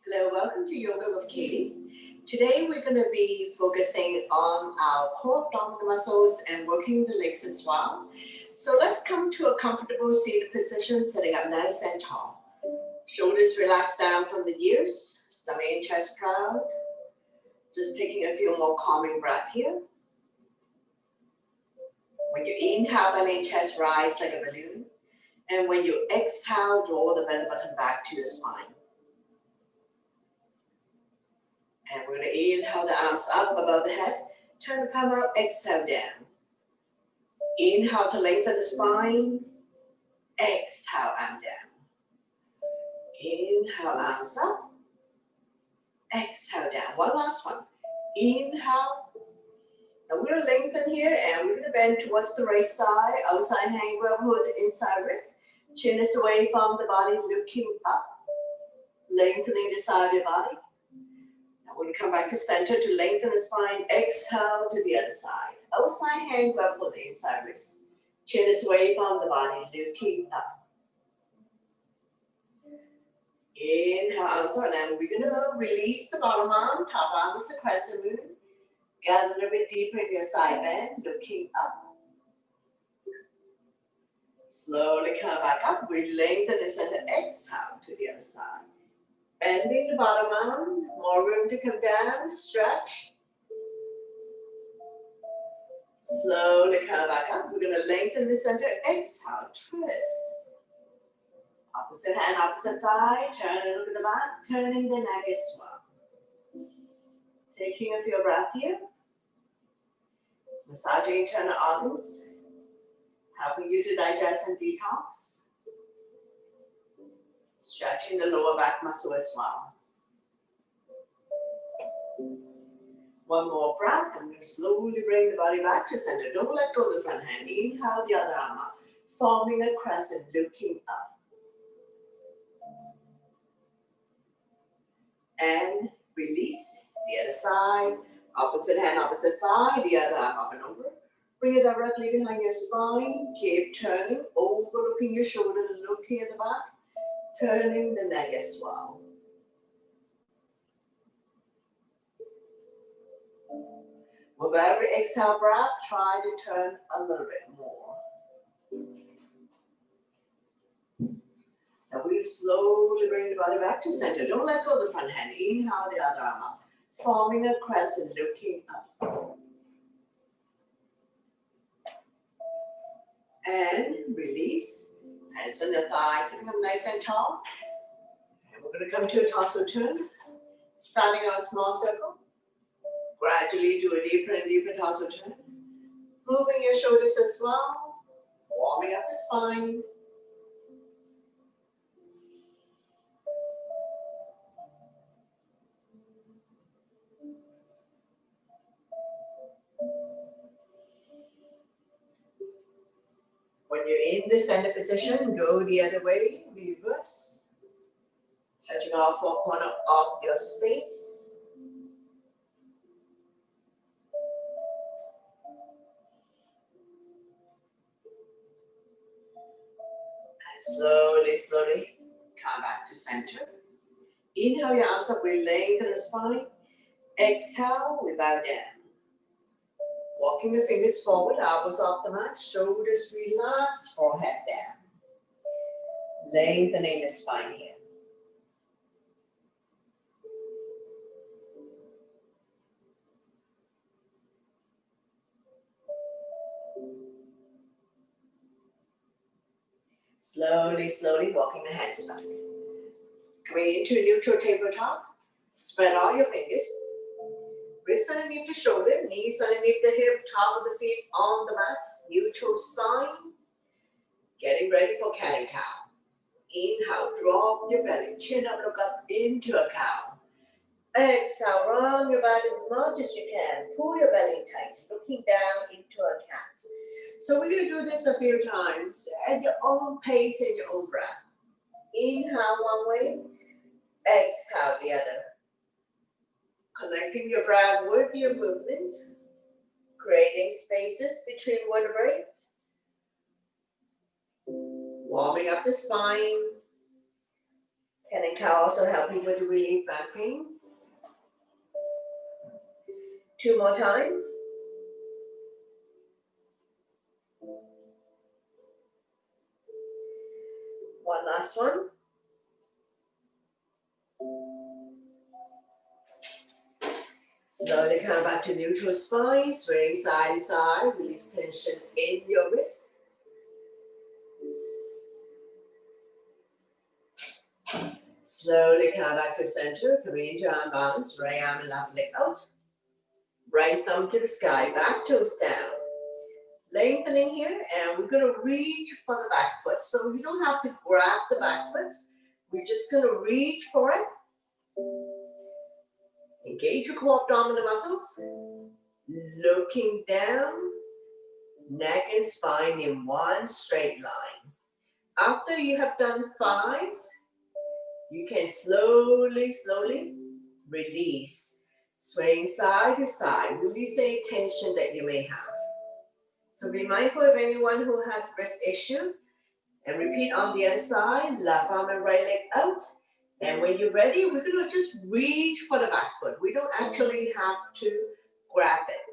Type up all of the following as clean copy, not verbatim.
Hello, welcome to Yoga with Katie. Today we're going to be focusing on our core abdominal muscles and working the legs as well. So let's come to a comfortable seated position, sitting up nice and tall. Shoulders relaxed down from the ears, stomach and chest proud. Just taking a few more calming breaths here. When you inhale, belly and chest rise like a balloon. And when you exhale, draw the belly button back to your spine. And we're going to inhale the arms up above the head. Turn the palm out, exhale down. Inhale to lengthen the spine. Exhale, arm down. Inhale, arms up. Exhale down. One last one. Inhale. Now we're going to lengthen here and we're going to bend towards the right side. Outside hand, grab hold of the inside wrist. Chin is away from the body, looking up. Lengthening the side of your body. Now when you come back to center to lengthen the spine, exhale to the other side. Outside hand, grab hold of the inside wrist. Chin is away from the body, looking up. Inhale, arms out, and we're going to release the bottom arm. Top arm is the crescent moon. Gather a little bit deeper in your side bend, looking up. Slowly come back up. We lengthen the center, exhale to the other side. Bending the bottom arm, more room to come down, stretch. Slowly come back up. We're going to lengthen the center, exhale, twist. Opposite hand, opposite thigh, turn a little bit the back, turning the neck as well. Taking a few breaths here. Massaging internal organs, helping you to digest and detox. Stretching the lower back muscle as well. One more breath, and we slowly bring the body back to center. Don't let go of the front hand. Inhale the other arm up, forming a crescent, looking up. And release the other side. Opposite hand, opposite thigh, the other arm up and over. Bring it directly behind your spine. Keep turning, overlooking your shoulder, looking at the back. Turning the neck as well. With every exhale breath, try to turn a little bit more. Now we slowly bring the body back to center. Don't let go of the front hand. Inhale the other arm up, forming a crescent, looking up. And release. Hands on the thighs, sitting up nice and tall. And we're going to come to a torso turn. Starting our small circle. Gradually do a deeper and deeper torso turn. Moving your shoulders as well. Warming up the spine. When you're in the center position, go the other way, reverse. Touching all four corners of your space. And slowly, slowly come back to center. Inhale your arms up, we lengthen the spine. Exhale, we bow down. Walking the fingers forward, elbows off the mat, shoulders relax, forehead down. Lengthening the spine here. Slowly, slowly walking the hands back. Coming into a neutral tabletop. Spread all your fingers. Wrists underneath the shoulder, knees underneath the hip, top of the feet on the mat. Neutral spine. Getting ready for cat and cow. Inhale, drop your belly, chin up, look up into a cow. Exhale, round your back as much as you can. Pull your belly tight, looking down into a cat. So we're going to do this a few times at your own pace and your own breath. Inhale one way, exhale the other. Connecting your breath with your movement, creating spaces between vertebrae. Warming up the spine, Can and cow also help you with the relief back pain? 2 more times. One last one. Slowly come back to neutral spine, swing side to side, release tension in your wrist. Slowly come back to center, coming into arm balance, right arm and left leg out. Right thumb to the sky, back toes down. Lengthening here, and we're going to reach for the back foot. So you don't have to grab the back foot. We're just going to reach for it. Engage your core abdominal muscles. Looking down, neck and spine in one straight line. After you have done 5, you can slowly release. Swaying side to side, release any tension that you may have. So be mindful of anyone who has wrist issue. And repeat on the other side, left arm and right leg out. And when you're ready, we're going to just reach for the back foot. We don't actually have to grab it.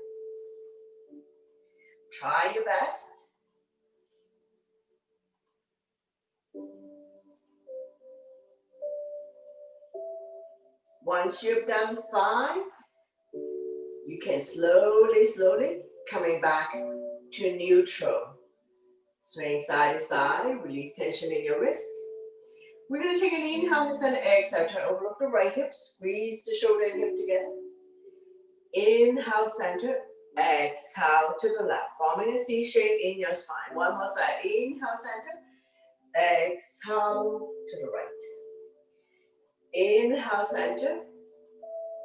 Try your best. Once you've done 5, you can slowly coming back to neutral. Swing side to side, release tension in your wrist. We're going to take an inhale and send an exhale to overlook the right hip, squeeze the shoulder and hip together. Inhale, center, exhale to the left, forming a C shape in your spine. One more side, inhale, center, exhale to the right. Inhale, center,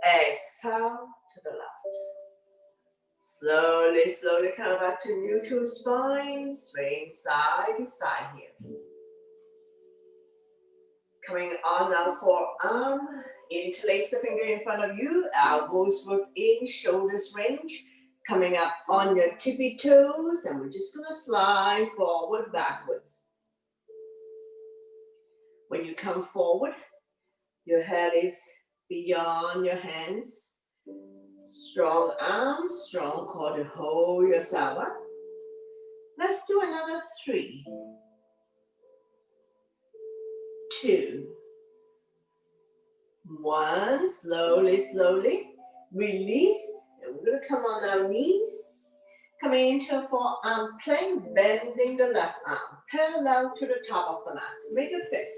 exhale to the left. Slowly come back to neutral spine, swing side to side here. Coming on now, forearm, interlace the finger in front of you, elbows within shoulders range, coming up on your tippy toes, and we're just gonna slide forward, backwards. When you come forward, your head is beyond your hands. Strong arms, strong core to hold yourself up. Let's do another 3, 2, 1. Slowly release. And we're going to come on our knees. Coming into a forearm plank, bending the left arm parallel to the top of the mat. Make a fist.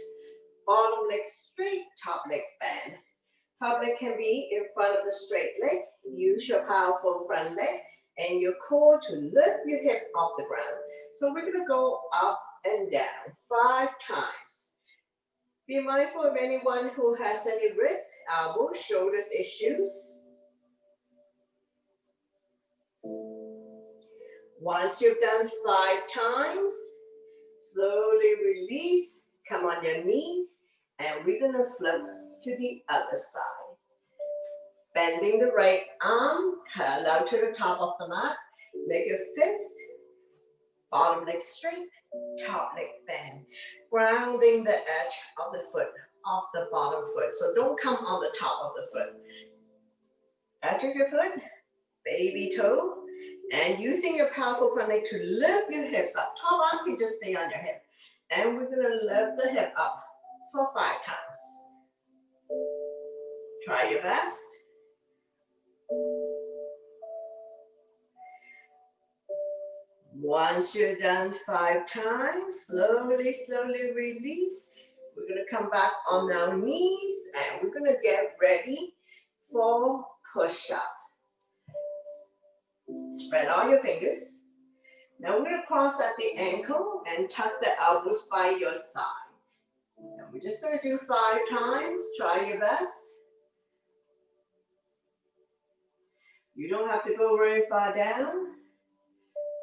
Bottom leg straight, top leg bend. Top leg can be in front of the straight leg. Use your powerful front leg and your core to lift your hip off the ground. So we're going to go up and down 5 times. Be mindful of anyone who has any wrist, elbow, shoulders issues. Once you've done 5 times, slowly release, come on your knees, and we're going to flip to the other side. Bending the right arm parallel to the top of the mat. Make a fist, bottom leg straight, top leg bend. Grounding the edge of the foot off the bottom foot. So don't come on the top of the foot. Edge of your foot, baby toe, and using your powerful front leg to lift your hips up. Top arm can just stay on your hip. And we're going to lift the hip up for 5 times. Try your best. Once you're done 5 times, slowly release. We're going to come back on our knees and we're going to get ready for push-up. Spread all your fingers. Now we're going to cross at the ankle and tuck the elbows by your side. And we're just going to do 5 times. Try your best. You don't have to go very far down.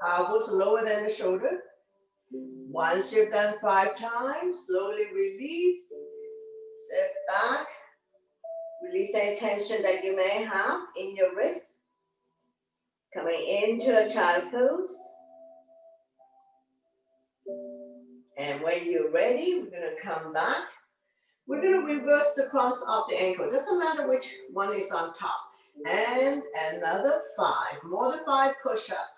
Elbows lower than the shoulder. Once you've done 5 times, slowly release. Sit back. Release any tension that you may have in your wrist. Coming into a child pose. And when you're ready, we're going to come back We're going to reverse the cross of the ankle. Doesn't matter which one is on top. And another 5. More than 5 push-up.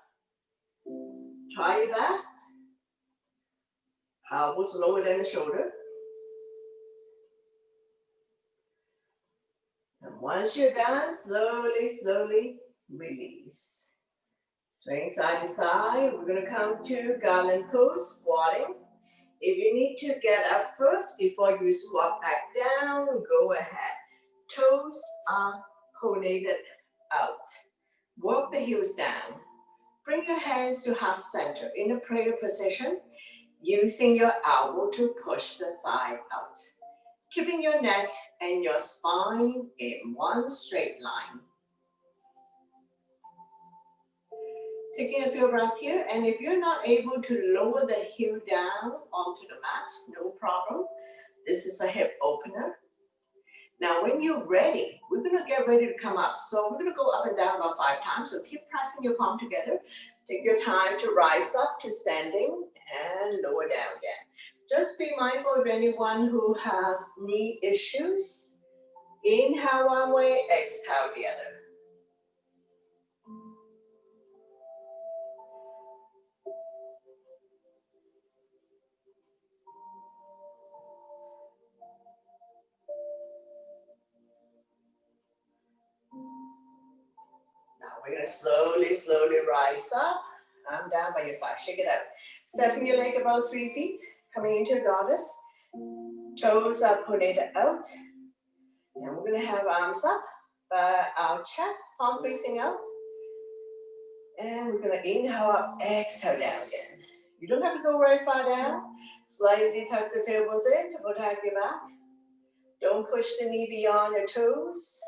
Try your best. Elbows lower than the shoulder. And once you're done, slowly, slowly release. Swing side to side. We're going to come to garland pose, squatting. If you need to get up first before you squat back down, go ahead. Toes are coordinated out. Walk the heels down. Bring your hands to heart center in a prayer position, using your elbow to push the thigh out. Keeping your neck and your spine in one straight line. Taking a few breaths here, and if you're not able to lower the heel down onto the mat, no problem. This is a hip opener. Now, when you're ready, we're going to get ready to come up. So we're going to go up and down about 5 times. So keep pressing your palm together. Take your time to rise up to standing and lower down again. Just be mindful of anyone who has knee issues. Inhale one way, exhale the other. Now we're going to slowly, slowly rise up. Arm down by your side. Shake it out. Stepping your leg about 3 feet. Coming into a goddess. Toes are pointed out. And we're going to have arms up. Our chest, palm facing out. And we're going to inhale up, exhale down again. You don't have to go very far down. Slightly tuck the tailbones in to protect your back. Don't push the knee beyond your toes.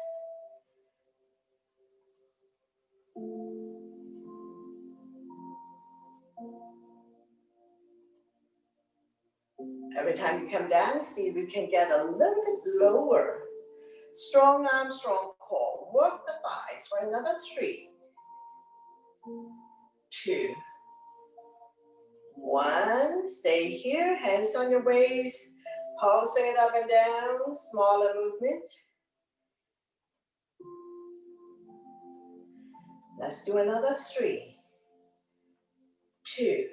Every time you come down, see if you can get a little bit lower. Strong arm, strong core. Work the thighs for another 3, 2, 1. Stay here, hands on your waist. Pulsing it up and down, smaller movement. Let's do another 3, 2,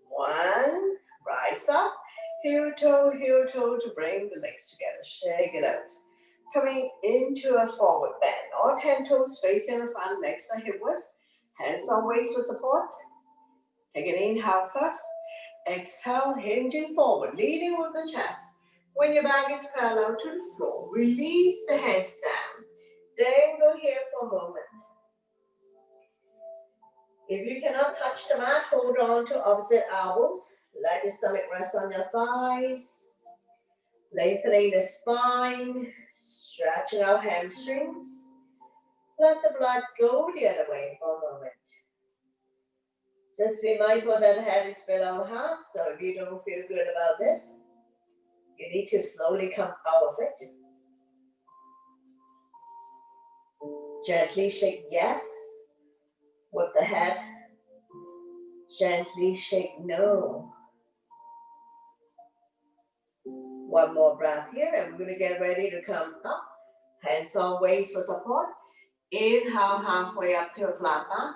1. Rise up, heel toe to bring the legs together. Shake it out. Coming into a forward bend. All 10 toes facing the front, legs are hip width. Hands on waist for support. Take an inhale first. Exhale, hinging forward, leading with the chest. When your back is parallel to the floor, release the hands down. Dangle here for a moment. If you cannot touch the mat, hold on to opposite elbows. Let your stomach rest on your thighs. Lengthening the spine, stretching out hamstrings. Let the blood go the other way for a moment. Just be mindful that the head is below heart, so if you don't feel good about this, you need to slowly come out of it. Gently shake yes with the head. Gently shake no. One more breath here, and we're going to get ready to come up. Hands on waist for support. Inhale halfway up to a flat back.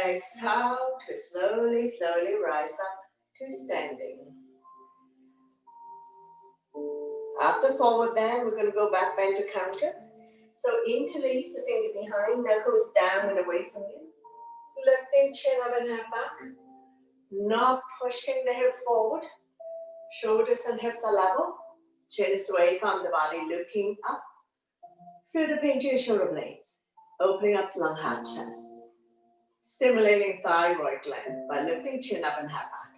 Exhale to slowly, slowly rise up to standing. After forward bend, we're going to go back bend to counter. So interlace the finger behind, knuckles down and away from you. Lifting chin up and head back. Not pushing the hip forward. Shoulders and hips are level. Chin is away from the body, looking up. Feel the pain to your shoulder blades. Opening up the lung, heart, chest. Stimulating thyroid gland by lifting chin up and head back.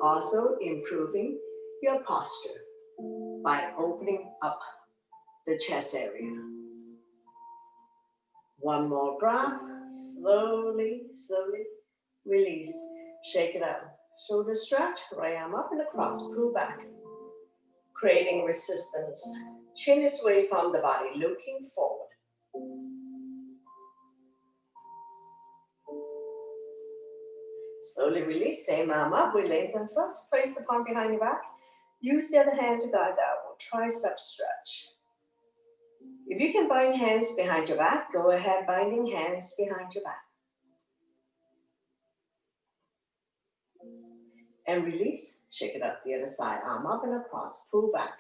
Also improving your posture by opening up the chest area. One more breath. Slowly, slowly release. Shake it out. Shoulder stretch, right arm up and across, pull back. Creating resistance. Chin is away from the body, looking forward. Slowly release, same arm up, we lengthen first, place the palm behind your back. Use the other hand to guide the elbow, tricep stretch. If you can bind hands behind your back, go ahead binding hands behind your back. And release, shake it up the other side, arm up and across, pull back.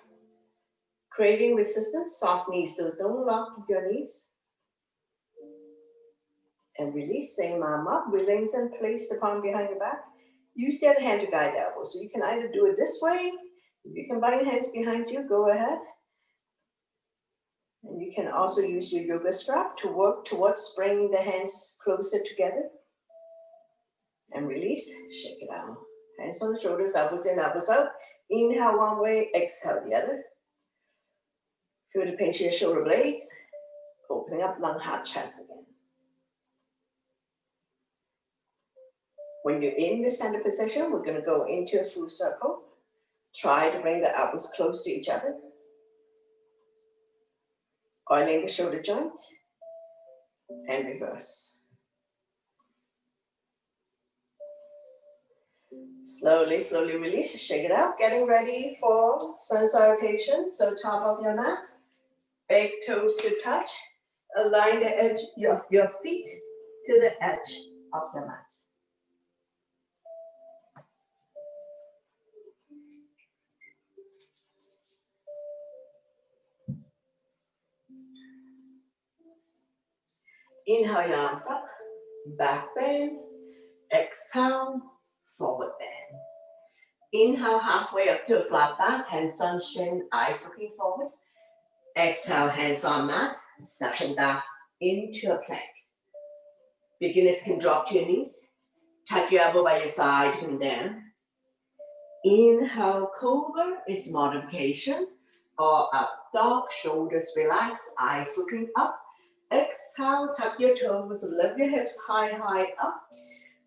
Creating resistance, soft knees, so don't lock your knees. And release, same arm up, we lengthen, place the palm behind your back. Use the other hand to guide the elbow. So you can either do it this way, if you can bind hands behind you, go ahead. And you can also use your yoga strap to work towards bringing the hands closer together. And release, shake it out. Hands on the shoulders, elbows in, elbows out. Inhale one way, exhale the other. Feel the pinch of your shoulder blades. Opening up lung, heart, chest again. When you're in the center position, we're going to go into a full circle. Try to bring the elbows close to each other. Oiling the shoulder joints. And reverse. Slowly, slowly release, shake it out. Getting ready for sun salutation. So top of your mat, big toes to touch. Align the edge of your feet to the edge of the mat. Inhale your arms up, back bend. Exhale, forward bend. Inhale halfway up to a flat back, hands on shin, eyes looking forward. Exhale, hands on mat, stepping back into a plank. Beginners can drop to your knees. Tuck your elbow by your side, come down. Inhale, cobra is modification. Or up dog, shoulders relax, eyes looking up. Exhale, tuck your toes, lift your hips high, high up.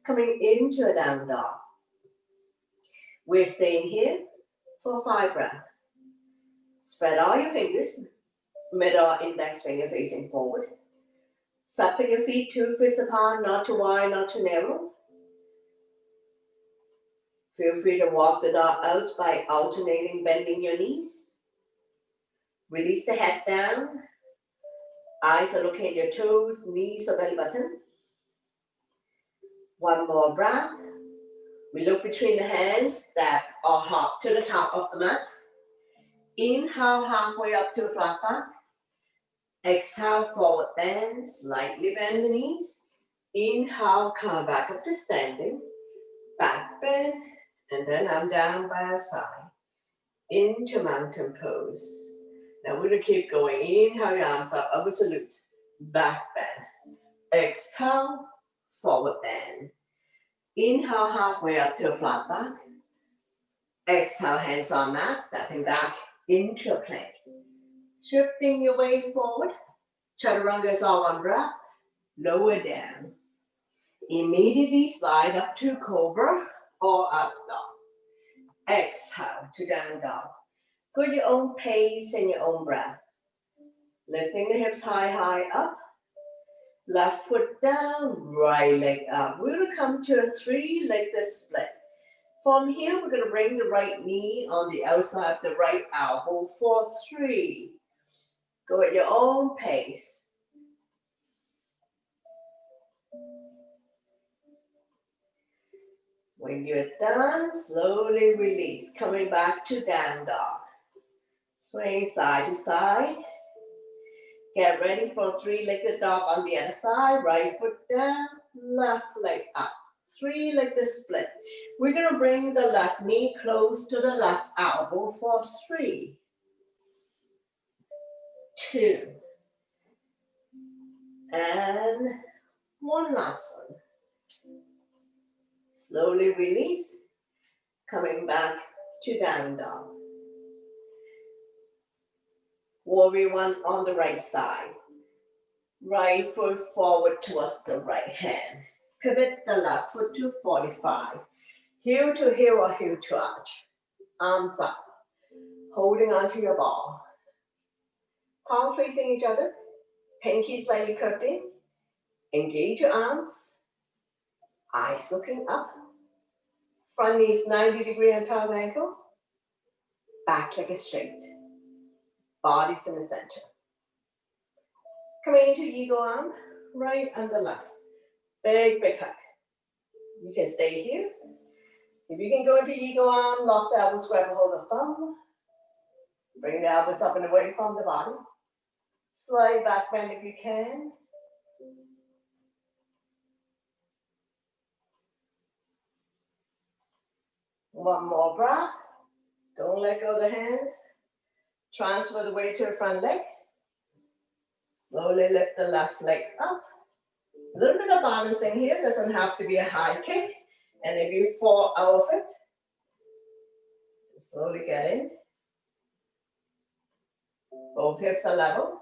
Coming into a down dog. We're staying here for 5 breaths. Spread all your fingers, middle index finger facing forward. Separate your feet 2 fists apart, not too wide, not too narrow. Feel free to walk the dog out by alternating bending your knees. Release the head down. Eyes are looking at your toes, knees or belly button. One more breath. We look between the hands, step or hop to the top of the mat. Inhale halfway up to a flat back. Exhale, forward bend, slightly bend the knees. Inhale, come back up to standing. Back bend, and then I'm down by our side. Into mountain pose. Now we're going to keep going. Inhale, your arms up, upward salute. Back bend. Exhale, forward bend. Inhale, halfway up to a flat back. Exhale, hands on mat, stepping back into a plank. Shifting your weight forward. Chaturanga is all one breath. Lower down. Immediately slide up to cobra or up dog. Exhale to down dog. Go your own pace and your own breath. Lifting the hips high, high up. Left foot down, right leg up. We're going to come to a 3-legged split. From here, we're going to bring the right knee on the outside of the right elbow for 3. Go at your own pace. When you're done, slowly release. Coming back to down dog. Swing side to side. Get ready for a 3-legged dog on the other side. Right foot down, left leg up. 3-legged split. We're going to bring the left knee close to the left elbow for 3, 2, and one last one. Slowly release. Coming back to down dog. Warrior 1 on the right side. Right foot forward towards the right hand. Pivot the left foot to 45. Heel to heel or heel to arch. Arms up. Holding onto your ball. Palm facing each other. Pinky slightly curved in. Engage your arms. Eyes looking up. Front knees 90 degrees on top of ankle. Back leg is straight. Body's in the center. Coming into eagle arm, right and the left. Big, big hug. You can stay here. If you can go into eagle arm, lock the elbows, grab a hold of the thumb. Bring the elbows up and away from the body. Slight back bend if you can. One more breath. Don't let go of the hands. Transfer the weight to the front leg. Slowly lift the left leg up. A little bit of balancing here. Doesn't have to be a high kick. And if you fall out of it, slowly get in. Both hips are level.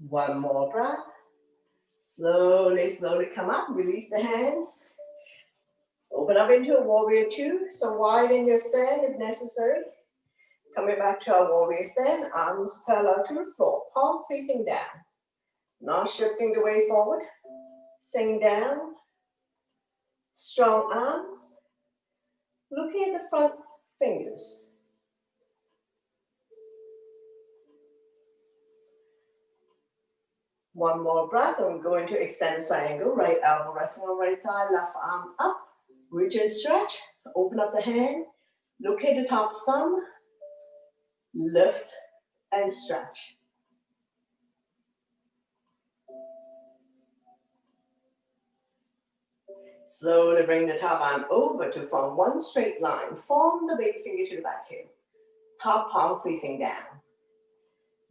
One more breath. Slowly, slowly come up. Release the hands. Open up into a warrior two. So widen your stand if necessary. Coming back to our warrior stand. Arms parallel to the floor. Palm facing down. Not shifting the weight forward. Sink down. Strong arms. Looking at the front fingers. One more breath, and we're going to extend the side angle. Right elbow resting on right thigh, left arm up. Reach and stretch. Open up the hand. Locate the top thumb. Lift and stretch. Slowly bring the top arm over to form one straight line. Form the big finger to the back heel. Top palm facing down.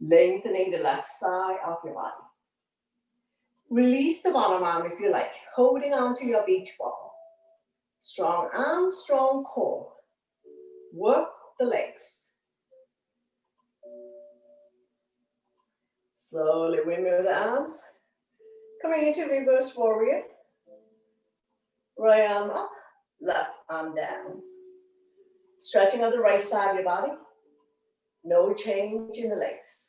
Lengthening the left side of your body. Release the bottom arm if you like, holding on to your beach ball. Strong arms, strong core. Work the legs. Slowly windmill the arms. Coming into reverse warrior. Right arm up, left arm down. Stretching on the right side of your body. No change in the legs.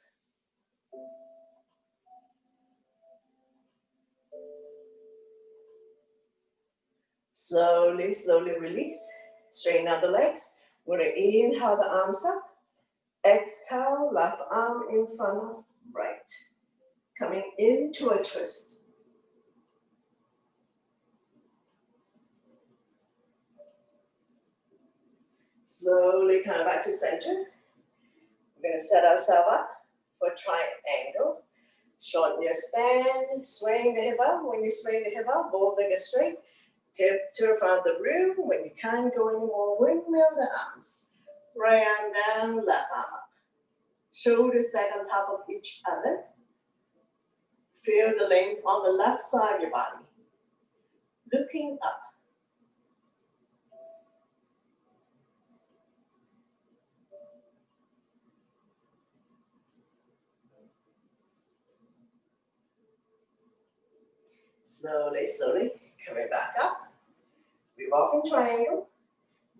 Slowly, slowly release. Straighten out the legs. We're going to inhale the arms up. Exhale, left arm in front of right. Coming into a twist. Slowly come back to center. We're going to set ourselves up for triangle. Shorten your stand. Swing the hip up. When you swing the hip up, both legs straight. Tip to the front of the room. When you can't go anymore, windmill the arms. Right arm down, left arm up. Shoulders stack on top of each other. Feel the length on the left side of your body. Looking up. Slowly, slowly, coming back up. We walk in triangle.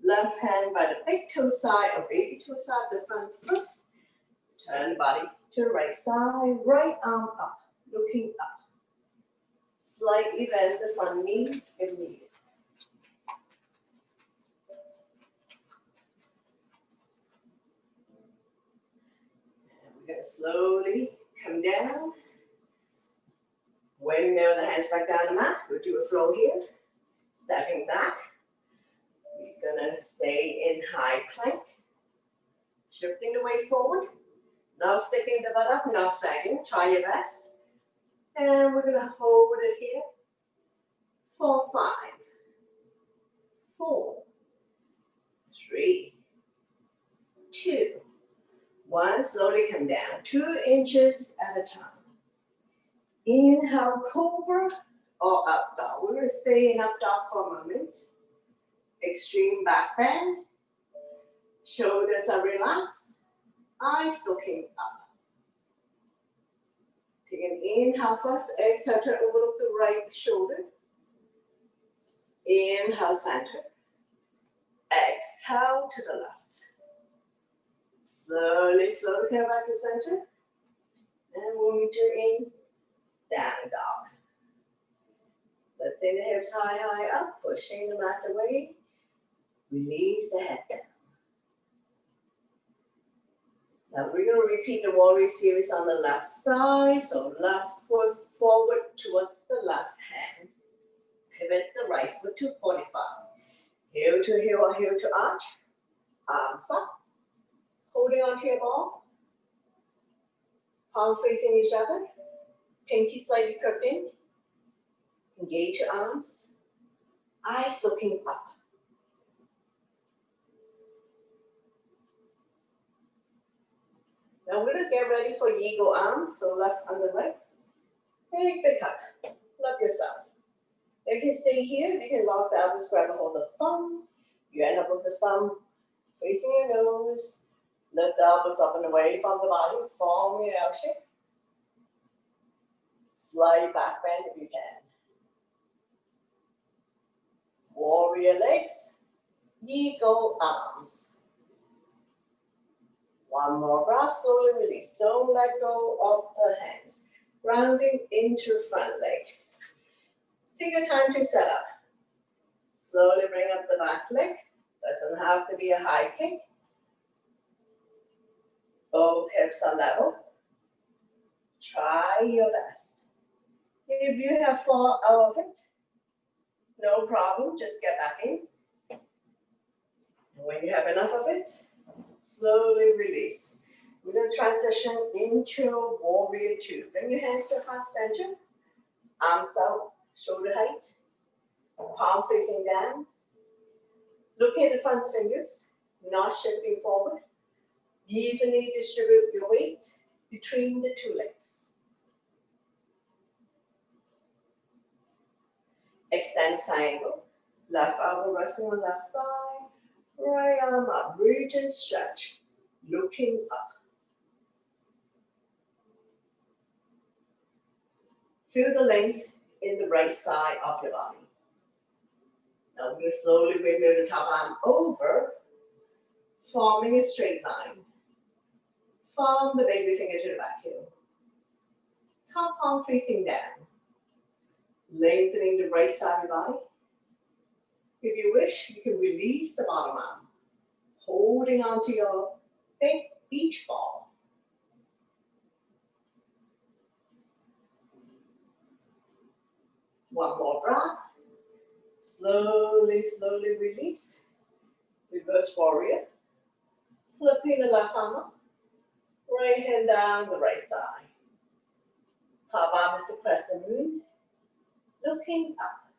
Left hand by the big toe side or baby toe side of the front foot. Turn the body to the right side. Right arm up, looking up. Slightly bend the front knee if needed. And we're going to slowly come down. Windmill the hands back down the mat. We'll do a flow here. Stepping back. We're going to stay in high plank. Shifting the weight forward. Not sticking the butt up, not sagging. Try your best. And we're going to hold it here for 5, 4, 3, 2, 1. Slowly come down. 2 inches at a time. Inhale, cobra or up dog. We're going to stay in up dog for a moment. Extreme back bend. Shoulders are relaxed. Eyes looking up. Take an inhale first. Exhale to overlook the right shoulder. Inhale, center. Exhale to the left. Slowly, slowly come back to center. And we'll meet you in down dog. Lifting the hips high, high up, pushing the mat away. Release the head down. Now we're going to repeat the warrior series on the left side. So left foot forward towards the left hand. Pivot the right foot to 45. Heel to heel or heel to arch. Arms up. Holding onto your ball. Palm facing each other. Pinky slightly curved in. Engage your arms. Eyes looking up. Now we're going to get ready for eagle arm. So left on the right. Big, big hug. Love yourself. You can stay here. You can lock the elbows, grab a hold of the thumb. You end up with the thumb facing your nose. Lift the elbows up and away from the body. Form your L shape. Slight back bend if you can. Warrior legs. Eagle arms. One more breath. Slowly release. Don't let go of the hands. Rounding into front leg. Take your time to set up. Slowly bring up the back leg. Doesn't have to be a high kick. Both hips are level. Try your best. If you have fallen out of it, no problem, just get back in. And when you have enough of it, slowly release. We're going to transition into warrior two. Bring your hands to heart center, arms out, shoulder height, palm facing down. Looking at the front fingers, not shifting forward. Evenly distribute your weight between the two legs. Extend triangle. Left elbow resting on left thigh. Right arm up. Reach and stretch. Looking up. Feel the length in the right side of your body. Now we're going to slowly wiggle the top arm over, forming a straight line. From the baby finger to the back heel. Top palm facing down. Lengthening the right side of your body. If you wish, you can release the bottom arm, holding onto your big beach ball. One more breath. Slowly, slowly release. Reverse warrior. Flipping the left arm up. Right hand down the right thigh. Top arm is to crescent moon. Looking up.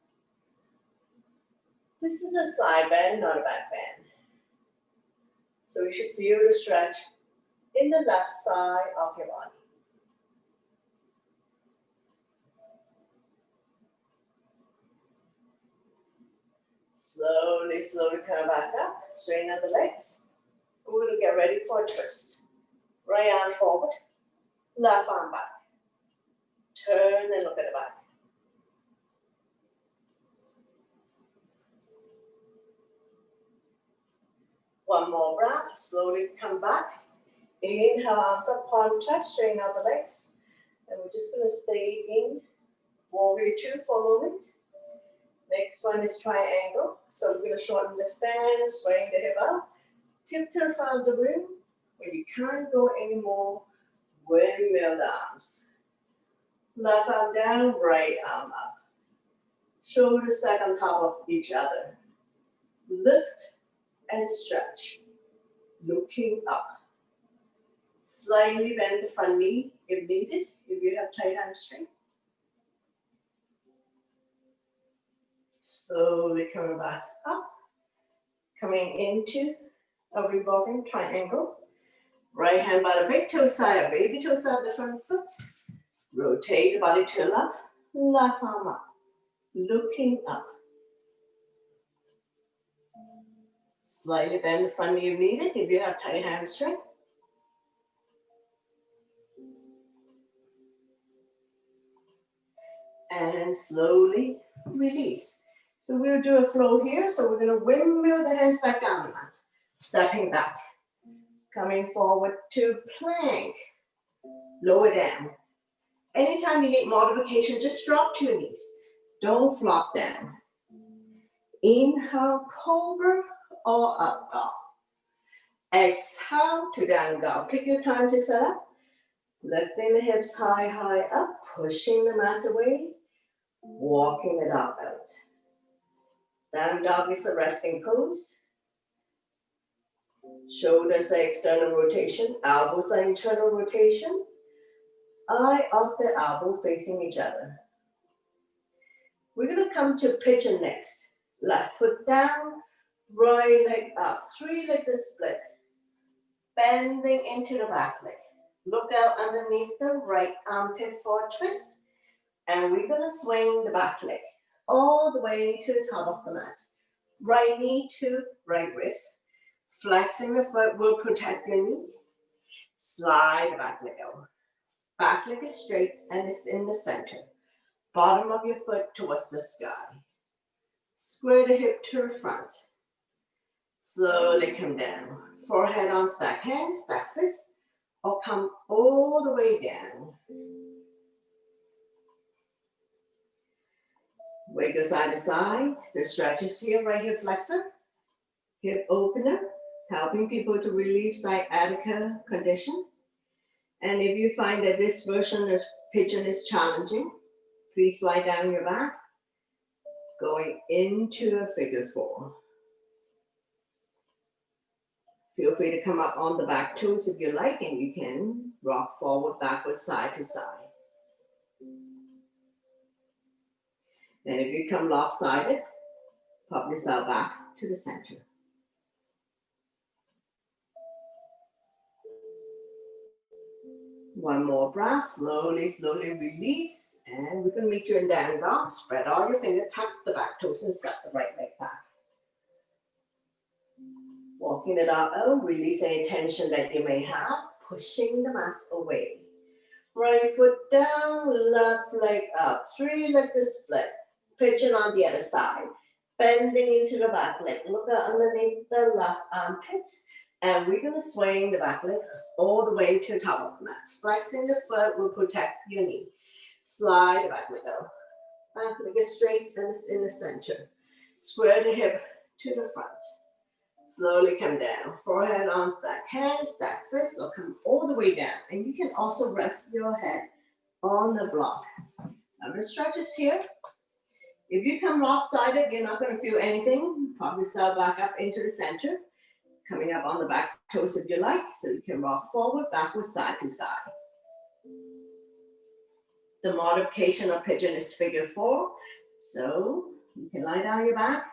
This is a side bend, not a back bend. So you should feel the stretch in the left side of your body. Slowly, slowly come back up. Straighten out the legs. We're going to get ready for a twist. Right arm forward, left arm back. Turn and look at the back. One more breath, slowly come back. Inhale, arms up, palm touch, straighten out the legs. And we're just going to stay in warrior two for a moment. Next one is triangle. So we're going to shorten the stance, swing the hip up, tip to the front of the room. When you can't go anymore, windmill the arms. Left arm down, right arm up. Shoulders stack on top of each other. Lift and stretch. Looking up. Slightly bend the front knee if needed, if you have tight hamstring. Slowly coming back up. Coming into a revolving triangle. Right hand by the big toe side, baby toe side of the front foot. Rotate the body to the left, left arm up. Looking up. Slightly bend the front knee if needed, if you have tight hamstring. And slowly release. So we'll do a flow here. So we're going to windmill the hands back down the mat. Stepping back. Coming forward to plank. Lower down. Anytime you need modification, just drop to your knees. Don't flop down. Inhale, cobra or up dog. Exhale to down dog. Take your time to set up. Lifting the hips high, high up. Pushing the mat away. Walking it out. Down dog is a resting pose. Shoulders are external rotation. Elbows are internal rotation. Eye of the elbow facing each other. We're going to come to pigeon next. Left foot down, right leg up. 3-legged split. Bending into the back leg. Look out underneath the right armpit for a twist. And we're going to swing the back leg all the way to the top of the mat. Right knee to right wrist. Flexing the foot will protect your knee. Slide the back leg out. Back leg is straight and it's in the center. Bottom of your foot towards the sky. Square the hip to the front. Slowly come down. Forehead on stack hands, stack fist, or come all the way down. Wiggle side to side. The stretches here, right hip flexor, hip opener, helping people to relieve sciatica condition. And if you find that this version of pigeon is challenging, please lie down your back, going into a figure 4. Feel free to come up on the back toes if you like, and you can rock forward, backwards, side to side. And if you come lopsided, pop yourself back to the center. One more breath, slowly, slowly release. And we're going to meet you in down dog. Spread all your fingers, tuck the back toes and step the right leg back. Walking it out, release any tension that you may have, pushing the mat away. Right foot down, left leg up, 3-legged split. Pigeon on the other side. Bending into the back leg. Look out underneath the left armpit. And we're going to swing the back leg all the way to the top of the mat. Flexing the foot will protect your knee. Slide the back leg out. Back leg is straight and it's in the center. Square the hip to the front. Slowly come down. Forehead on stack hands, stack fists, or come all the way down. And you can also rest your head on the block. Now the stretches here. If you come lopsided, you're not going to feel anything. Pop yourself back up into the center. Coming up on the back toes if you like, so you can rock forward, backwards, side to side. The modification of pigeon is figure 4. So you can lie down your back,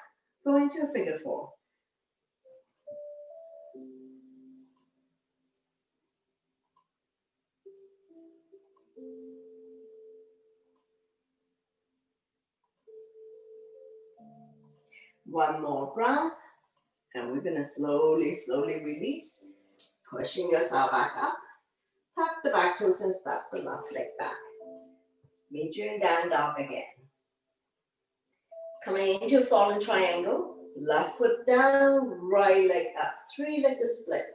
go into a figure 4. One more breath. And we're going to slowly, slowly release, pushing yourself back up. Tuck the back toes and step the left leg back. Meet you in down dog again. Coming into fallen triangle. Left foot down, right leg up. 3-legged split.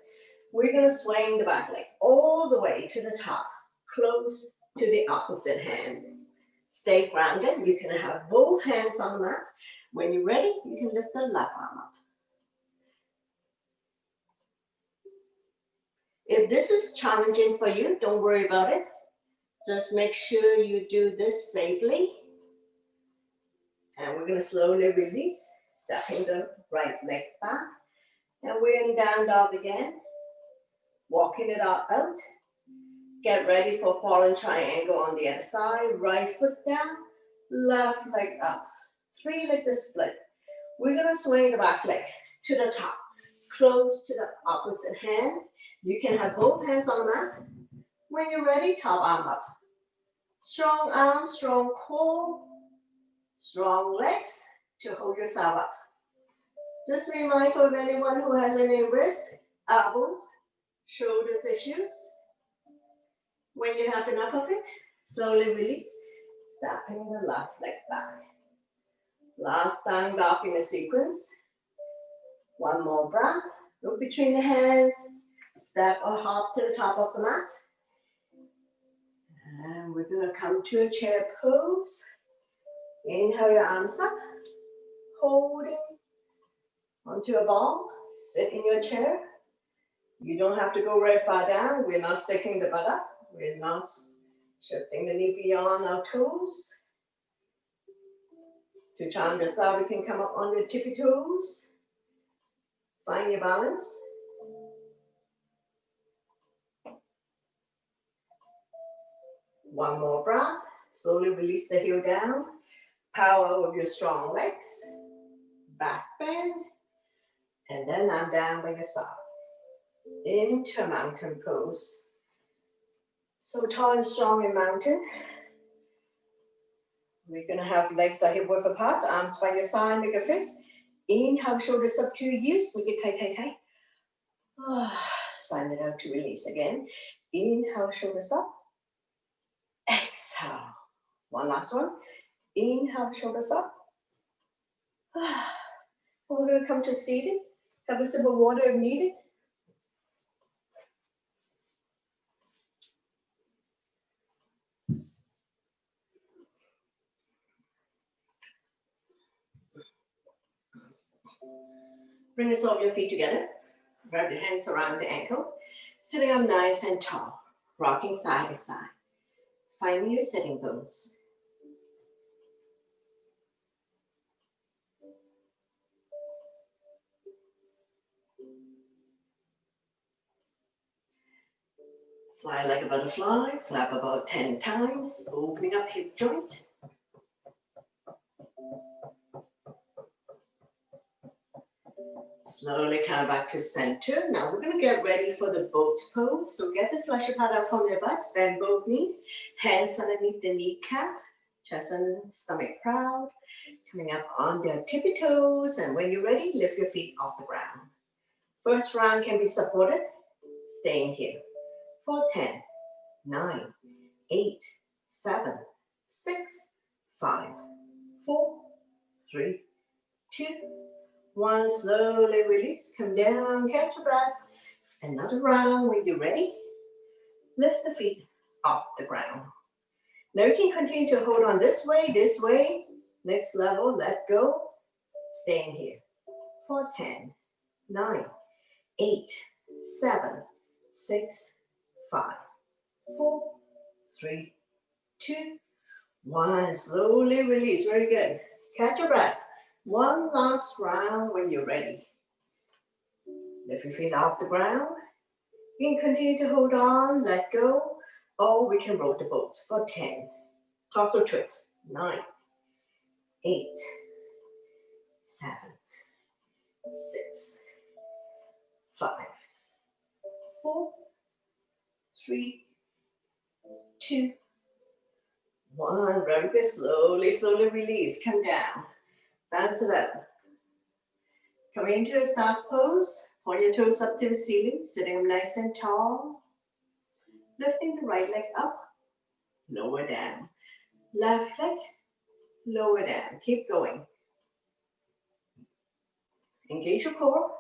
We're going to swing the back leg all the way to the top, close to the opposite hand. Stay grounded. You can have both hands on the mat. When you're ready, you can lift the left arm up. If this is challenging for you, don't worry about it. Just make sure you do this safely. And we're going to slowly release, stepping the right leg back. And we're in down dog again. Walking it out. Get ready for fallen triangle on the other side. Right foot down, left leg up. 3-legged split. We're going to swing the back leg to the top, close to the opposite hand. You can have both hands on the mat. When you're ready, top arm up. Strong arm, strong core, strong legs to hold yourself up. Just be mindful of anyone who has any wrist, elbows, shoulders issues. When you have enough of it, slowly release, stepping the left leg back. Last time dog in the sequence. One more breath. Look between the hands. Step or hop to the top of the mat. And we're going to come to a chair pose. Inhale your arms up, holding onto a ball. Sit in your chair. You don't have to go very far down. We're not sticking the butt up. We're not shifting the knee beyond our toes. To Chandasana, we can come up on your tippy toes. Find your balance. One more breath. Slowly release the heel down. Power with your strong legs. Back bend. And then I'm down by your side. Into mountain pose. So tall and strong in mountain. We're going to have legs are hip width apart, arms by your side, make a fist. Inhale, shoulders up to your ears. We get tight, tight, tight. Sign it out to release again. Inhale, shoulders up. Exhale. One last one. Inhale, shoulders up. We're going to come to seated. Have a sip of water if needed. Bring the sole of your feet together. Wrap your hands around the ankle. Sitting up nice and tall. Rocking side to side. Finding your sitting bones. Fly like a butterfly. Flap about 10 times. Opening up hip joint. Slowly come back to center. Now we're going to get ready for the boat pose. So get the fleshy part out from your butts. Bend both knees. Hands underneath the kneecap. Chest and stomach proud. Coming up on their tippy toes. And when you're ready, lift your feet off the ground. First round can be supported. Staying here. For 10, 9, 8, 7, 6, 5, 4, 3, 2, 1. Slowly release. Come down, catch your breath. Another round when you're ready. Lift the feet off the ground. Now you can continue to hold on this way, this way. Next level, let go. Staying here. For 10, 9, 8, 7, 6, 5, 4, 3, 2, 1. Slowly release. Very good. Catch your breath. One last round when you're ready. Lift your feet off the ground. You can continue to hold on, let go, or we can roll the boat for 10. Torso twist. 9, 8, 7, 6, 5, 4, 3, 2, 1. Very good. Slowly, slowly release. Come down. Bounce it up. Coming into a staff pose. Point your toes up to the ceiling. Sitting up nice and tall. Lifting the right leg up. Lower down. Left leg. Lower down. Keep going. Engage your core.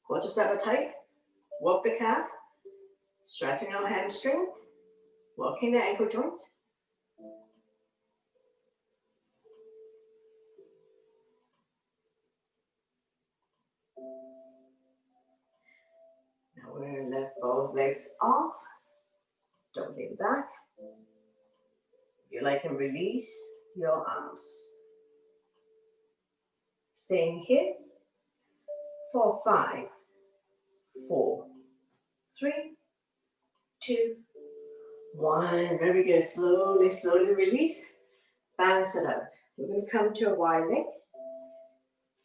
Quadriceps tight. Walk the calf. Stretching our hamstring. Walking the ankle joint. Now we'll lift both legs off. Don't lean back. You like and release your arms. Staying here for 5, 4, 3, 2, 1. Very good. Slowly, slowly release. Bounce it out. We're going to come to a wide leg.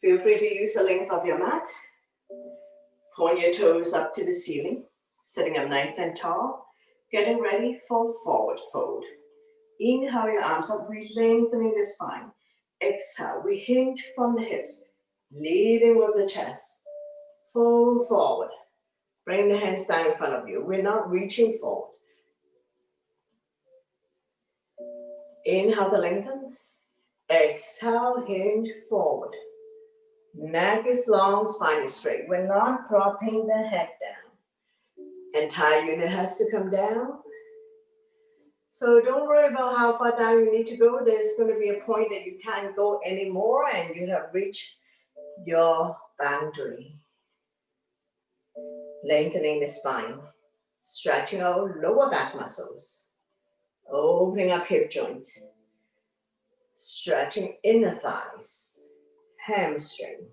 Feel free to use the length of your mat. Point your toes up to the ceiling. Sitting up nice and tall. Getting ready for forward fold. Inhale your arms up, re-lengthening the spine. Exhale, we hinge from the hips. Leading with the chest. Fold forward. Bring the hands down in front of you. We're not reaching forward. Inhale to lengthen. Exhale, hinge forward. Neck is long, spine is straight. We're not dropping the head down. Entire unit has to come down. So don't worry about how far down you need to go. There's going to be a point that you can't go anymore and you have reached your boundary. Lengthening the spine, stretching our lower back muscles, opening up hip joints, stretching inner thighs, hamstring.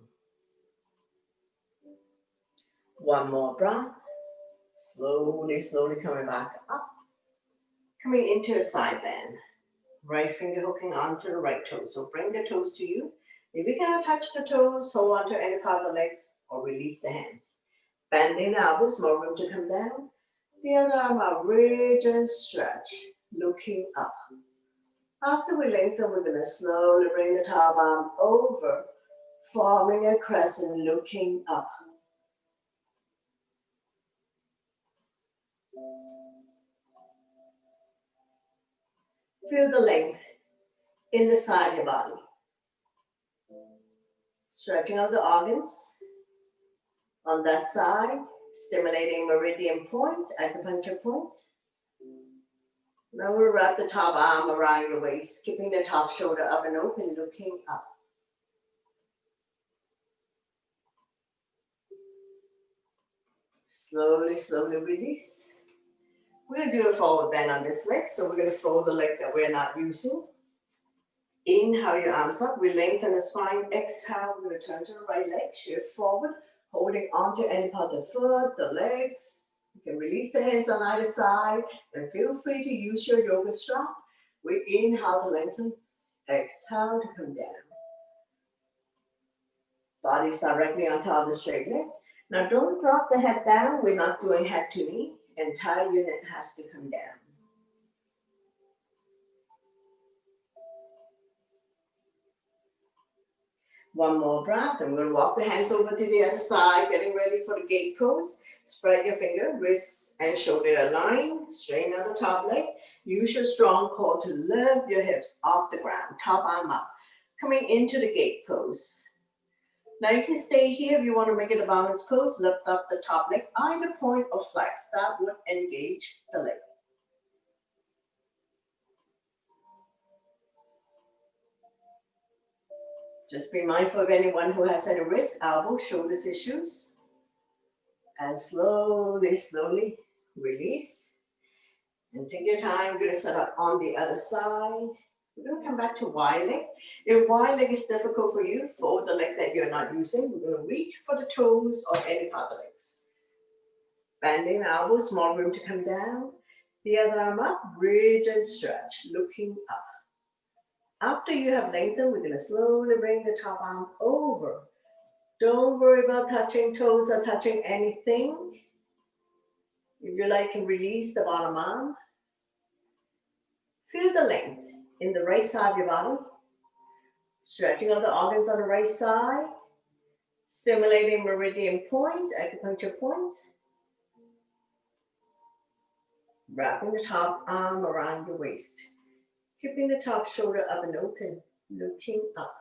One more breath, slowly, slowly coming back up, coming into a side bend. Right finger hooking onto the right toe. So bring the toes to you. If you cannot touch the toes, hold on to any part of the legs or release the hands. Bending the elbows, more room to come down. The other arm out, ridge and stretch, looking up. After we lengthen, we're going to slowly bring the top arm over, forming a crescent, looking up. Feel the length in the side of your body. Stretching out the organs on that side, stimulating meridian points, acupuncture points. Now we'll wrap the top arm around your waist, keeping the top shoulder up and open, looking up. Slowly, slowly release. We're going to do a forward bend on this leg, so we're going to fold the leg that we're not using. Inhale your arms up, we lengthen the spine. Exhale, we return to the right leg, shift forward, holding onto any part of the foot, the legs. You can release the hands on either side, and feel free to use your yoga strap. We inhale to lengthen, exhale to come down. Body's directly on top of the straight leg. Now don't drop the head down, we're not doing head to knee. Entire unit has to come down. One more breath, and we're going to walk the hands over to the other side, getting ready for the gate pose. Spread your finger, wrists and shoulder align, straighten out the top leg. Use your strong core to lift your hips off the ground, top arm up. Coming into the gate pose. Now you can stay here if you want to make it a balanced pose. Lift up the top leg, either point or flex. That would engage the leg. Just be mindful of anyone who has any wrist, elbow, shoulders issues. And slowly, slowly release. And take your time. We're going to set up on the other side. We're going to come back to wide leg. If wide leg is difficult for you, fold the leg that you're not using. We're going to reach for the toes or any part of the legs. Bending elbows, small room to come down. The other arm up, bridge and stretch, looking up. After you have lengthened, we're going to slowly bring the top arm over. Don't worry about touching toes or touching anything. If you like, you can release the bottom arm. Feel the length in the right side of your body. Stretching out the organs on the right side. Stimulating meridian points, acupuncture points. Wrapping the top arm around your waist. Keeping the top shoulder up and open, looking up.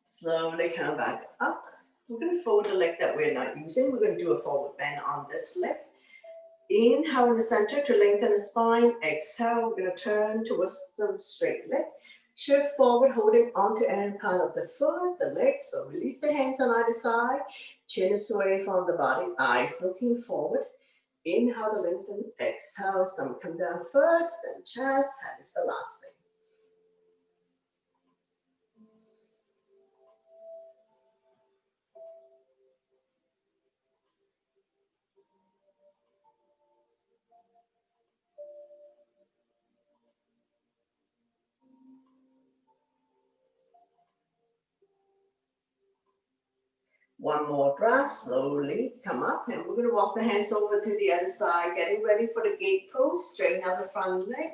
Slowly come back up. We're going to fold the leg that we're not using. We're going to do a forward bend on this leg. Inhale in the center to lengthen the spine. Exhale, we're going to turn towards the straight leg. Shift forward, holding onto any part of the foot, the legs. So release the hands on either side. Chin is away from the body, eyes looking forward. Inhale to lengthen, exhale, stomach come down first, then chest, head is the last thing. One more breath, slowly come up, and we're going to walk the hands over to the other side, getting ready for the gate pose. Straighten out the front leg.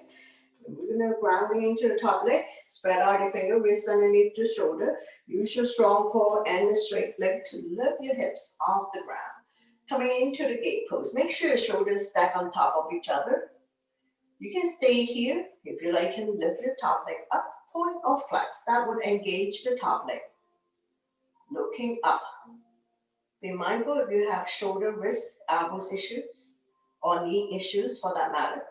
And we're going to grounding into the top leg. Spread out your finger, wrist underneath the shoulder. Use your strong core and the straight leg to lift your hips off the ground. Coming into the gate pose. Make sure your shoulders stack on top of each other. You can stay here. If you like, you can lift your top leg up, point or flex. That would engage the top leg. Looking up. Be mindful if you have shoulder, wrist, elbows issues, or knee issues for that matter.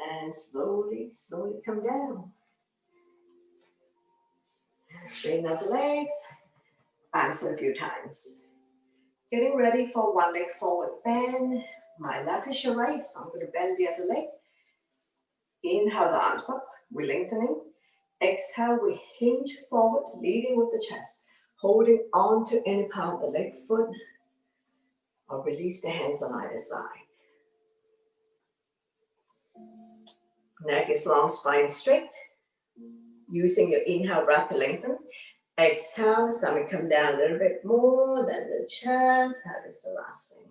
And slowly, slowly come down. And straighten out the legs. Bounce it a few times. Getting ready for one leg forward bend. My left is your right, so I'm going to bend the other leg. Inhale the arms up, we're lengthening. Exhale, we hinge forward, leading with the chest. Holding on to any part of the leg, foot, or release the hands on either side. Neck is long, spine straight. Using your inhale breath to lengthen. Exhale, stomach come down a little bit more than the chest. That is the last thing.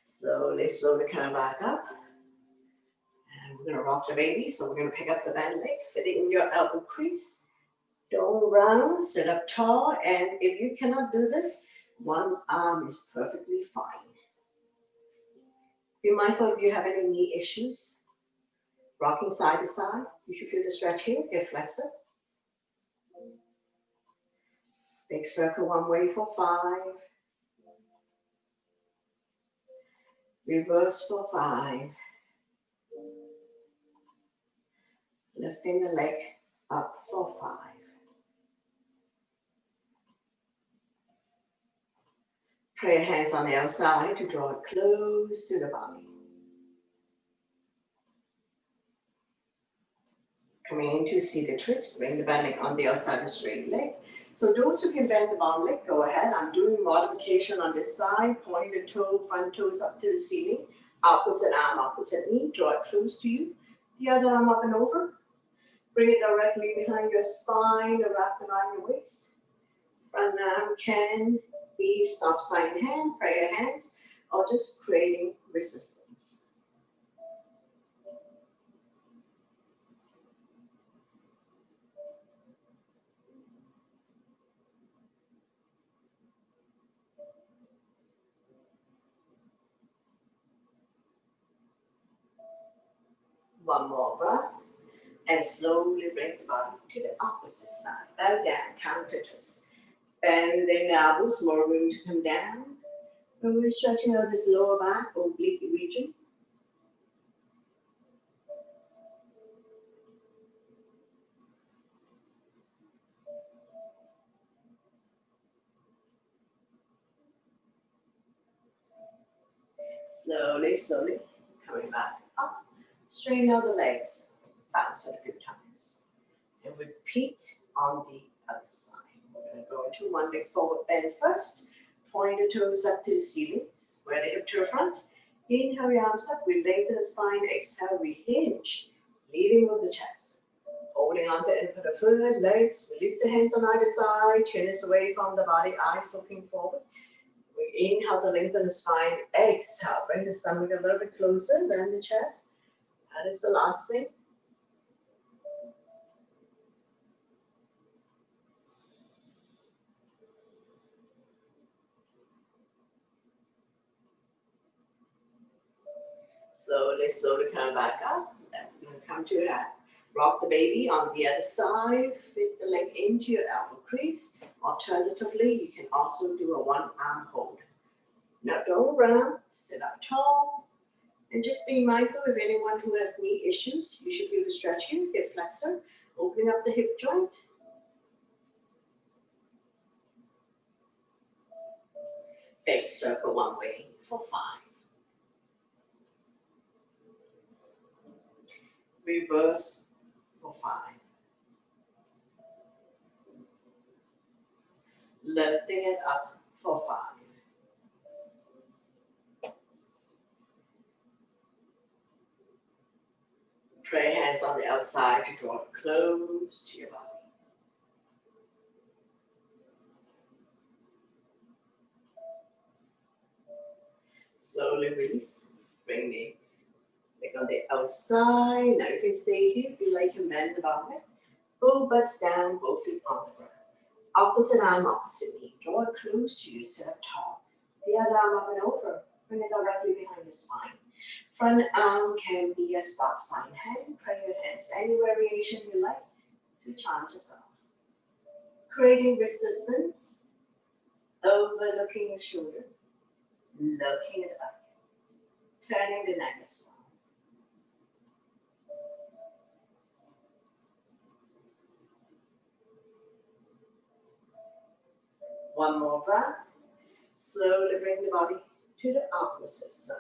Slowly, slowly come back up. And we're going to rock the baby. So we're going to pick up the bent leg, fitting in your elbow crease. Don't run, sit up tall. And if you cannot do this, one arm is perfectly fine. Be mindful if you have any knee issues. Rocking side to side. You should feel the stretch here, hip flexor. Big circle one way for 5. Reverse for 5. Lifting the leg up for 5. Pray your hands on the outside to draw it close to the body. Coming into seated twist, bring the bend leg on the outside of the straight leg. So those who can bend the bottom leg, go ahead. I'm doing modification on this side, pointing the toe, front toes up to the ceiling. Opposite arm, opposite knee, draw it close to you. The other arm up and over. Bring it directly behind your spine or wrap around your waist. Front arm can be stop sign hand, prayer hands, or just creating resistance. One more breath. And slowly bring the body to the opposite side. Bow down, counter twist. Bend the elbows, more room to come down. And we're stretching out this lower back, oblique region. Slowly, slowly, coming back up. Straighten out the legs. Bounce it a few times. And repeat on the other side. We're going to go into one leg forward bend first. Point the toes up to the ceiling. Square the hip to the front. Inhale your arms up. We lengthen the spine. Exhale, we hinge. Leading with the chest. Holding on to the end of the foot, legs. Release the hands on either side. Chin is away from the body. Eyes looking forward. We inhale to lengthen the spine. Exhale. Bring the stomach a little bit closer than the chest. That is the last thing. Slowly, slowly come back up. And come to that. Rock the baby on the other side. Fit the leg into your elbow crease. Alternatively, you can also do a one-arm hold. Now don't run. Sit up tall. And just be mindful of anyone who has knee issues. You should feel the stretch here, hip flexor. Opening up the hip joint. Big circle one way for 5. Reverse for 5. Lifting it up for 5. Pray hands on the outside to draw it close to your body. Slowly release. Bring the leg on the outside. Now you can stay here if you like. You bend the bottom leg. Both butts down, both feet on the ground. Opposite arm, opposite knee. Draw it close to you. Sit up tall. The other arm up and over. Bring it directly behind your spine. Front arm can be a stop sign hand. Pray your hands hands, any variation you like to chant yourself. Creating resistance, overlooking the shoulder, looking at the back, turning the neck as well. One more breath. Slowly bring the body to the opposite side.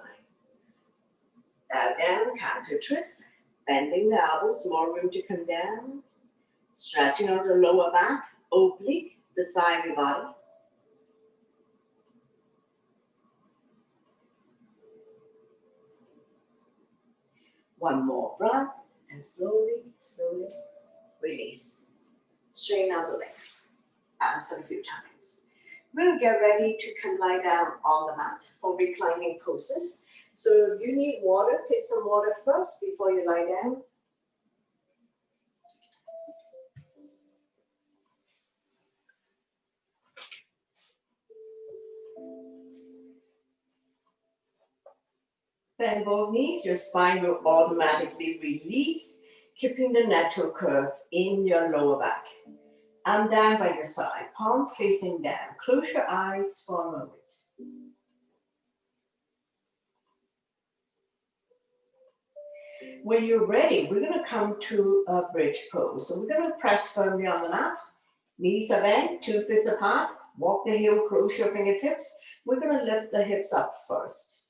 Bow down, counter twist, bending the elbows, more room to come down. Stretching out the lower back, oblique, the side of your body. One more breath, and slowly, slowly release. Straighten out the legs. Answer a few times. We're going to get ready to come lie down on the mat for reclining poses. So if you need water, take some water first before you lie down. Bend both knees, your spine will automatically release, keeping the natural curve in your lower back. Arm down by your side, palm facing down. Close your eyes for a moment. When you're ready, we're going to come to a bridge pose. So we're going to press firmly on the mat. Knees are bent, 2 fists apart. Walk the heel, close your fingertips. We're going to lift the hips up first.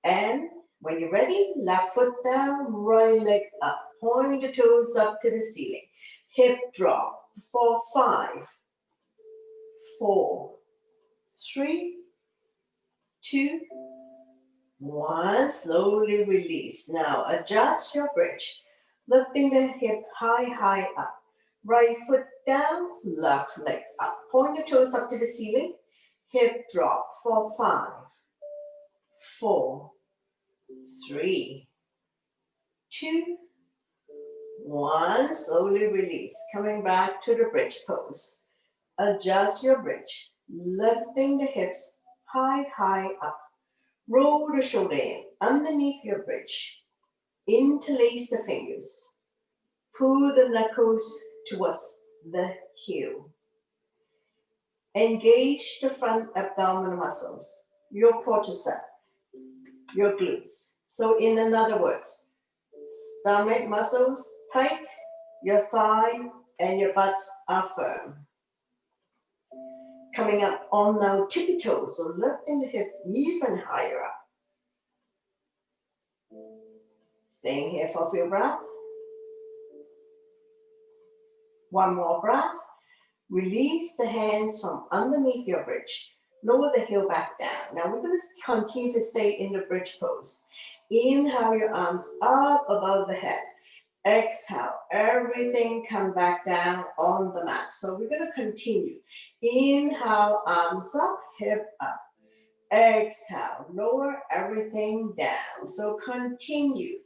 And when you're ready, left foot down, right leg up. Point the toes up to the ceiling. Hip drop for 5, 4, 3, 2, 1. Slowly release. Now adjust your bridge. Lifting the hip high, high up. Right foot down, left leg up. Point the toes up to the ceiling. Hip drop for 5, 4, 3, 2, 1. Slowly release. Coming back to the bridge pose. Adjust your bridge. Lifting the hips high, high up. Roll the shoulder in underneath your bridge. Interlace the fingers. Pull the knuckles towards the heel. Engage the front abdominal muscles, your quadricep, your glutes. So in other words, stomach muscles tight, your thigh and your butt are firm. Coming up on now tippy toes, so lifting the hips even higher up. Staying here for a few breaths. One more breath. Release the hands from underneath your bridge. Lower the heel back down. Now we're going to continue to stay in the bridge pose. Inhale your arms up above the head. Exhale, everything come back down on the mat. So we're going to continue. Inhale, arms up, hip up. Exhale, lower everything down. So continue.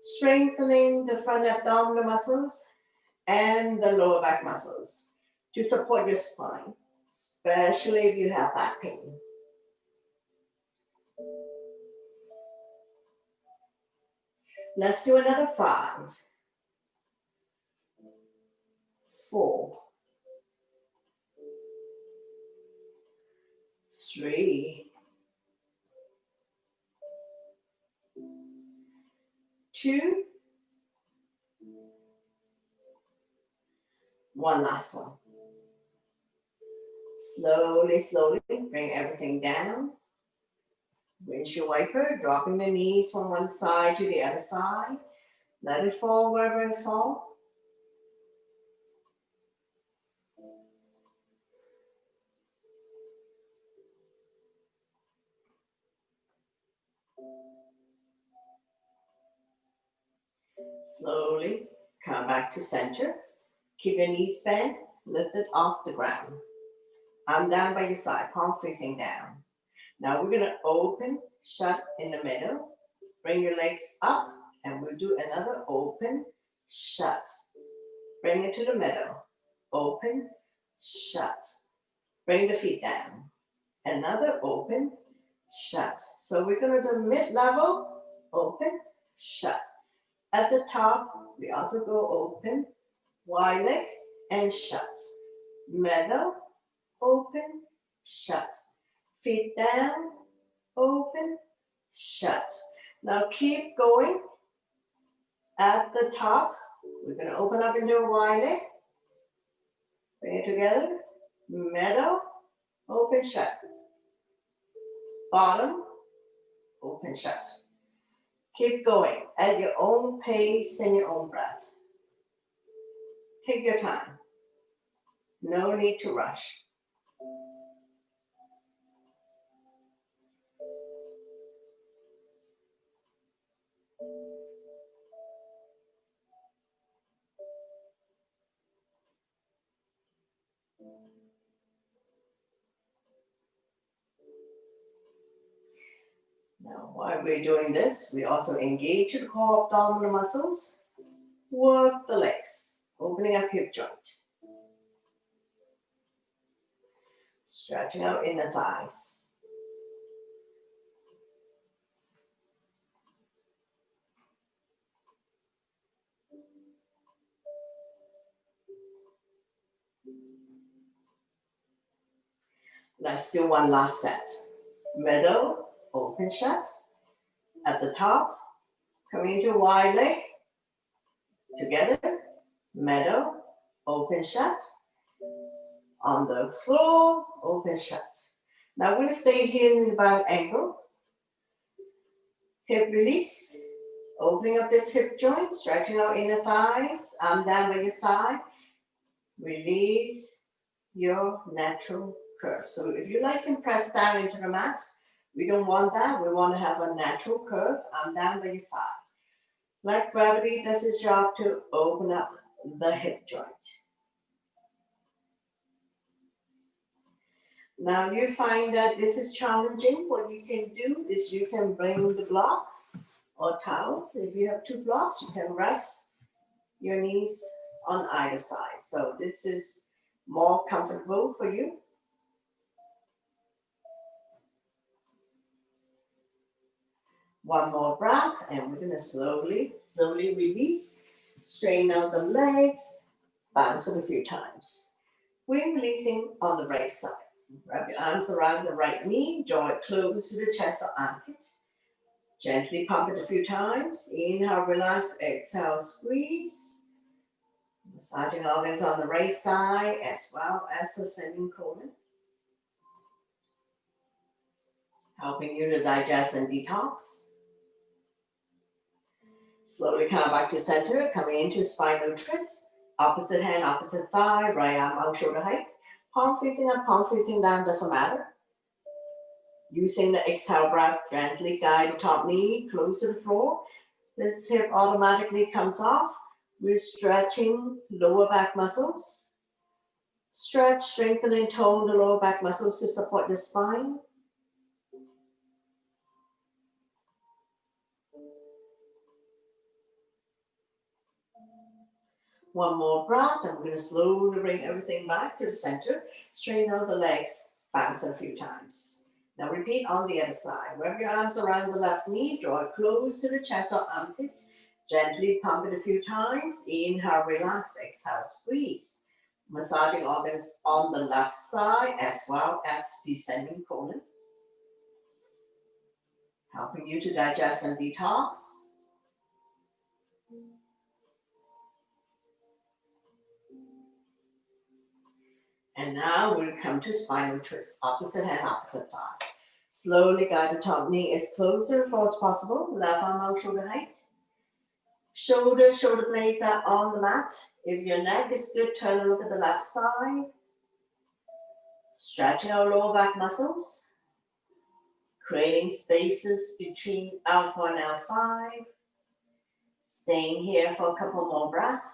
Strengthening the front abdominal muscles and the lower back muscles to support your spine, especially if you have back pain. Let's do another 5, 4, 3, 2, 1. Last one. Slowly, slowly bring everything down. Windshield wiper, dropping the knees from one side to the other side. Let it fall wherever it falls. Slowly come back to center. Keep your knees bent, lifted off the ground. Arm down by your side, palm facing down. Now we're going to open, shut in the middle. Bring your legs up and we'll do another open, shut. Bring it to the middle. Open, shut. Bring the feet down. Another open, shut. So we're going to do mid-level, open, shut. At the top, We also go open, wide leg, and shut. Middle, open, shut. Feet down, open, shut. Now keep going. At the top, we're going to open up into a wide leg. Bring it together. Middle, open, shut. Bottom, open, shut. Keep going at your own pace and your own breath. Take your time. No need to rush. Now, while we're doing this, we also engage the core abdominal muscles. Work the legs, opening up hip joint. Stretching out inner thighs. Let's do one last set. Middle, open, shut. At the top, coming into wide leg. Together, middle, open, shut. On the floor, open, shut. Now we're going to stay here in the bound angle. Hip release. Opening up this hip joint, stretching out inner thighs. Arm down by your side. Release your natural curve. So if you like and press down into the mat, we don't want that. We want to have a natural curve. Arm down by your side. Let gravity does its job to open up the hip joint. Now you find that this is challenging. What you can do is you can bring the block or towel. If you have two blocks, you can rest your knees on either side. So this is more comfortable for you. One more breath, and we're going to slowly release. Straighten out the legs, bounce it a few times. We're releasing on the right side. Wrap your arms around the right knee, draw it close to the chest or armpit. Gently pump it a few times. Inhale, relax, exhale, squeeze. Massaging organs on the right side as well as the ascending colon. Helping you to digest and detox. Slowly come back to center, coming into spinal twist. Opposite hand, opposite thigh, right arm out shoulder height. Palm facing up, palm facing down, doesn't matter. Using the exhale breath, gently guide the top knee close to the floor. This hip automatically comes off. We're stretching lower back muscles. Stretch, strengthen, and tone the lower back muscles to support the spine. One more breath, and we're going to slowly bring everything back to the center. Straighten out the legs, bounce a few times. Now repeat on the other side. Wrap your arms around the left knee, draw it close to the chest or armpit. Gently pump it a few times. Inhale, relax, exhale, squeeze. Massaging organs on the left side as well as descending colon. Helping you to digest and detox. And now we'll come to spinal twist. Opposite hand, opposite thigh. Slowly guide the top knee as close to the floor as possible. Left arm out shoulder height. Shoulder blades are on the mat. If your neck is good, turn and look at the left side. Stretching our lower back muscles. Creating spaces between L4 and L5. Staying here for a couple more breaths.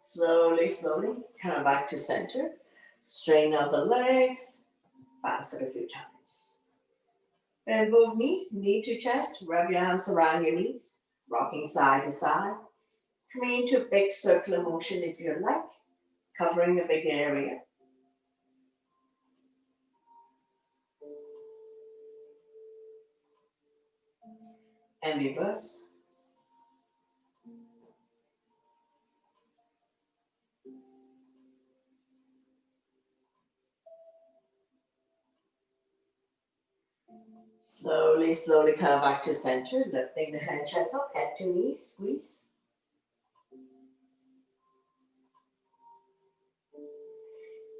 Slowly, come back to center. Straighten out the legs, bounce it a few times. Bend both knees, knee to chest, rub your arms around your knees, rocking side to side. Coming into a big circular motion if you like, covering a big area. And reverse. Slowly, slowly come back to center, lifting the head, chest up, head to knees, squeeze.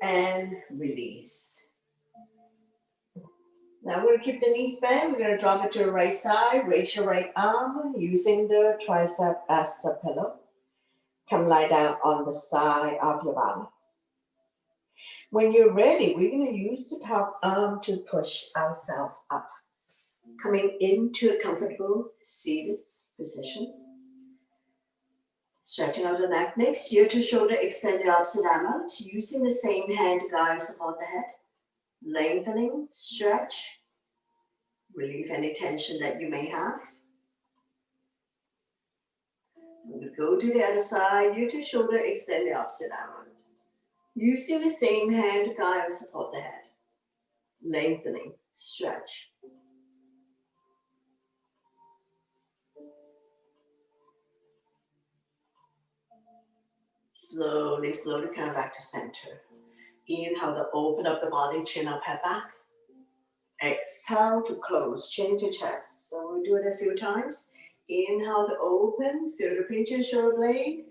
And release. Now we're going to keep the knees bent. We're going to drop it to the right side. Raise your right arm using the tricep as a pillow. Come lie down on the side of your body. When you're ready, we're going to use the top arm to push ourselves up. Coming into a comfortable seated position. Stretching out the neck. Next, ear to shoulder, extend the opposite arm out. Using the same hand to guide or support the head. Lengthening, stretch. Relieve any tension that you may have. We'll go to the other side, ear to shoulder, extend the opposite arm out. Using the same hand to guide or support the head. Lengthening, stretch. Slowly, slowly come back to center. Inhale to open up the body, chin up, head back. Exhale to close, chin to chest. So we'll do it a few times. Inhale to open, feel the pinch in shoulder blade.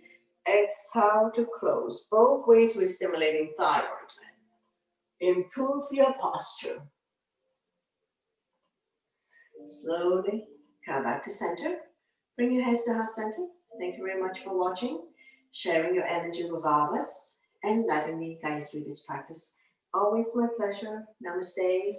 Exhale to close. Both ways we're stimulating thyroid. Improve your posture. Slowly come back to center. Bring your hands to heart center. Thank you very much for watching, sharing your energy with all of us, and letting me guide you through this practice. Always my pleasure. Namaste.